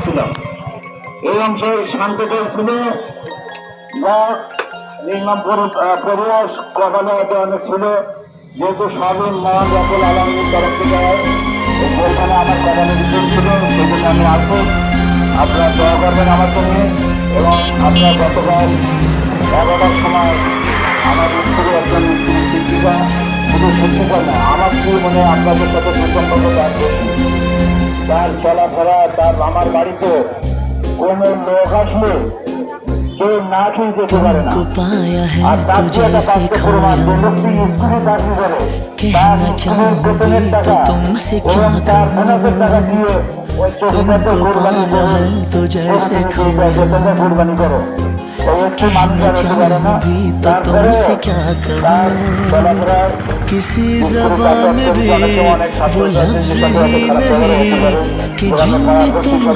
ছিলাম এই অংশের শান্তিতে ছিল যা নির্মাণপুর পরিবেশ কপালে অনেক ছিল, যেহেতু স্বাধীন মহান রাকুল আলমীর তরফ থেকে যেখানে আমার কপালে বিশেষ ছিল সেজন্য আমি আসবো। আপনারা দোয়া করবেন আমার সঙ্গে। এবং আপনার গতকাল 11টার সময় আমার স্কুলে একজন স্কুল শিক্ষিকা, শুধু শিক্ষিকা না, আমার কি মনে আপনাদের সাথে সুসম্পর্ক তার বেশি, তার চলাফেরা, তার আমার বাড়িতে কোনো লোক আসলে কেউ না খেয়ে যেতে পারে না। আর তার যে একটা বাস্তব প্রমাণ, যে লোকটি স্কুলে চাকরি করে তার স্কুলের বেতনের টাকা এবং তার বোনাসের টাকা দিয়ে ওই চোখটাকে কোরবানি করে বেতনটা কোরবানি করো। ওই একটি মানুষ আর হতে পারে না। তারপরে তার চলাফেরার किसी ज़बान में भी वो लफ्ज़ ही नहीं कि जिनमें तुम